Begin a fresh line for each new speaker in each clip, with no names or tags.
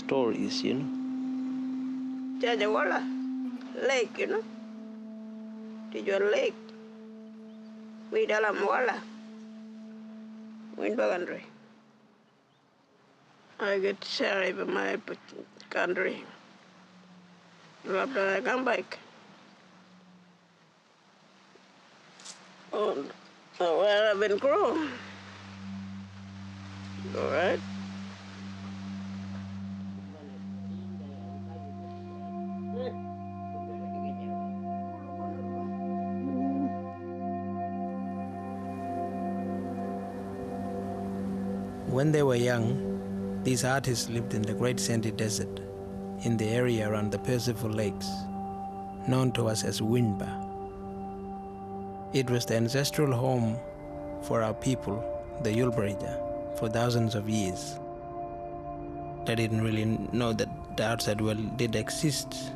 stories, you know.
Jajawala lake, you know. Tijo lake. We dalam wala. Win bagandri. I get shy by my country. After I come back. Oh, where I've been grown. All right.
When they were young, these artists lived in the Great Sandy Desert, in the area around the Percival Lakes, known to us as Winba. It was the ancestral home for our people, the Yulbarija, for thousands of years. They didn't really know that the outside world did exist.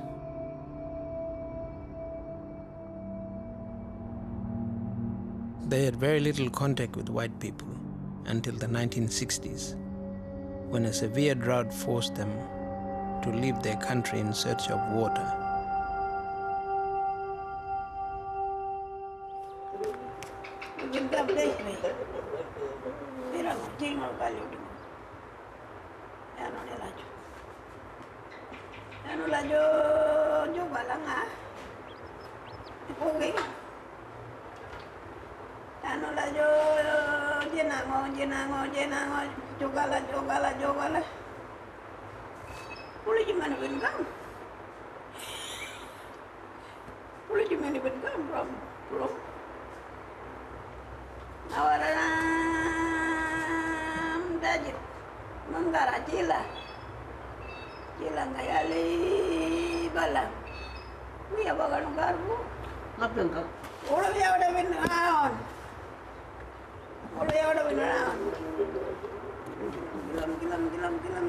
They had very little contact with white people until the 1960s, when a severe drought forced them to leave their country in search of water.
Jogala. Uli gimana bengang? Uli gimana bengang, bro? Awaran dajit, menggara cila ngayali bala. Wia bagan garbu. Ngapain kau? Uli dia udah bengang.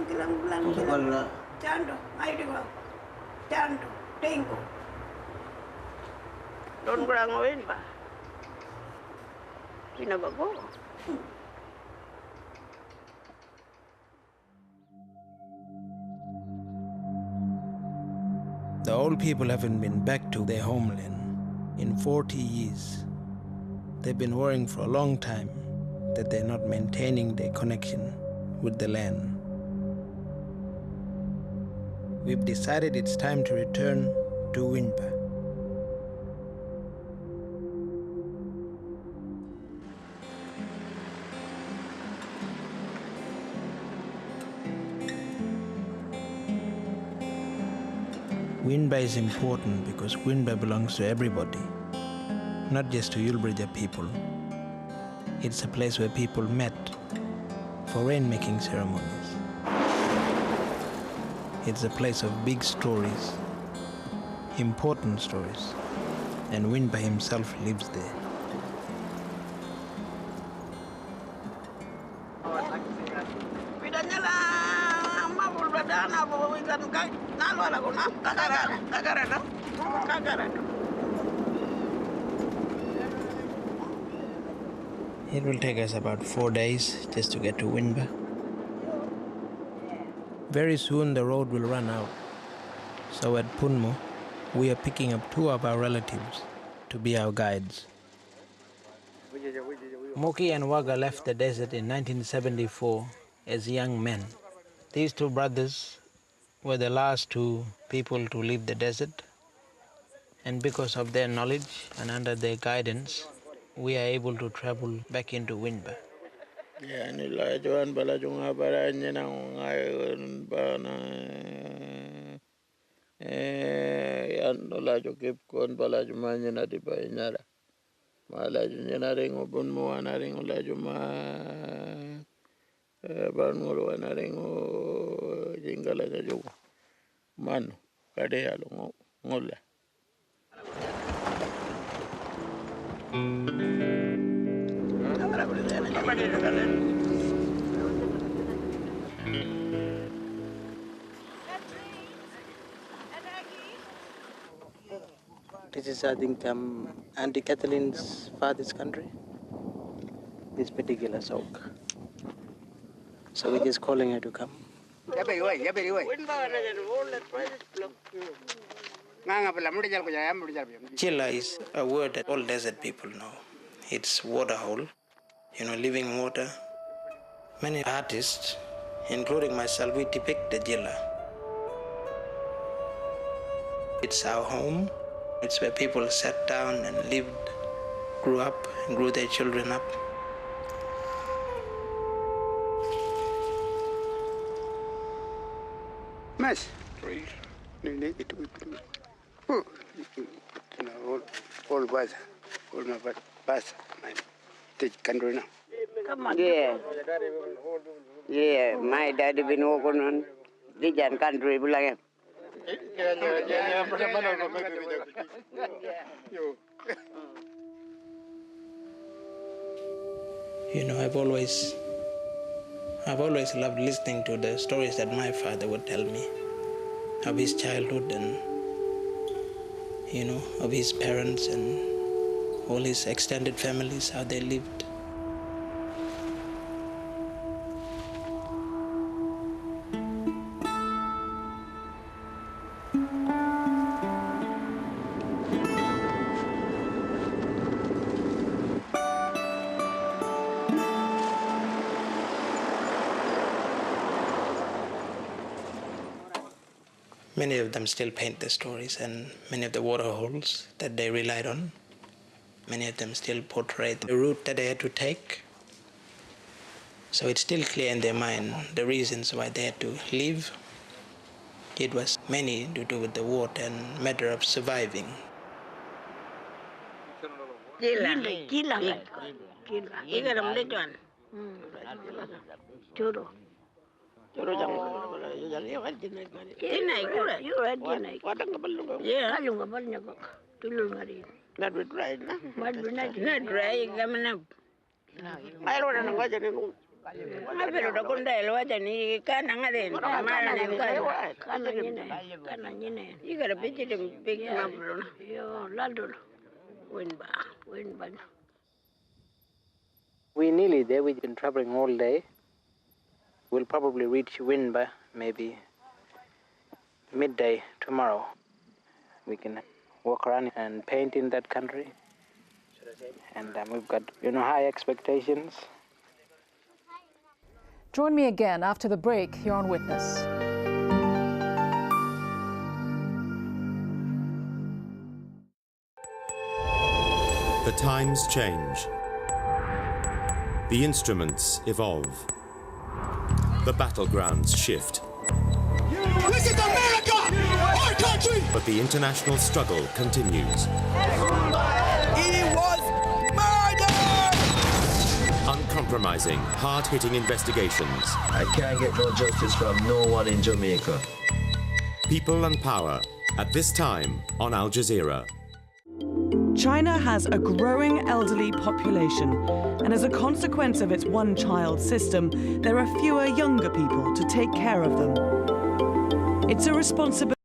Gilam. Chando, ayo digo. Chando, tengo. Don grangowin pa. Pinabago.
The old people haven't been back to their homeland in 40 years. They've been worrying for a long time that they're not maintaining their connection with the land. We've decided it's time to return to Winba. Winba is important because Winba belongs to everybody, not just to Yulbrija people. It's a place where people met for rain-making ceremonies. It's a place of big stories, important stories, and Winba himself lives there. It will take us about 4 days just to get to Winba. Very soon the road will run out. So at Punmo, we are picking up 2 of our relatives to be our guides. Moki and Waga left the desert in 1974 as young men. These 2 brothers were the last 2 people to leave the desert, and because of their knowledge and under their guidance, we are able to travel back into Winba.
Mano, kadea lo ngola.
This is, I think, Auntie Kathleen's father's country, this particular soak. So we're just calling her to come.
Jilla is a word that all desert people know. It's water hole, living water. Many artists, including myself, we depict the Jilla. It's our home. It's where people sat down and lived, grew up, and grew their children up.
Mas. All bus, all my bus, my country now.
Come on. Yeah, my daddy been working on Dijan country, Bulangan.
I've always loved listening to the stories that my father would tell me of his childhood and, of his parents and all his extended families, how they lived. Many of them still paint the stories, and many of the water holes that they relied on, many of them still portray the route that they had to take. So it's still clear in their mind the reasons why they had to leave. It was mainly to do with the water and matter of surviving.
We're nearly there. We've been traveling all day. We'll probably reach Winba maybe midday tomorrow. We can walk around and paint in that country. And we've got, high expectations.
Join me again after the break here on Witness.
The times change. The instruments evolve. The battlegrounds shift.
This is America! Our country!
But the international struggle continues.
He was murdered!
Uncompromising, hard-hitting investigations.
I can't get no justice from no one in Jamaica.
People and power, at this time on Al Jazeera.
China has a growing elderly population, and as a consequence of its one-child system, there are fewer younger people to take care of them. It's a responsibility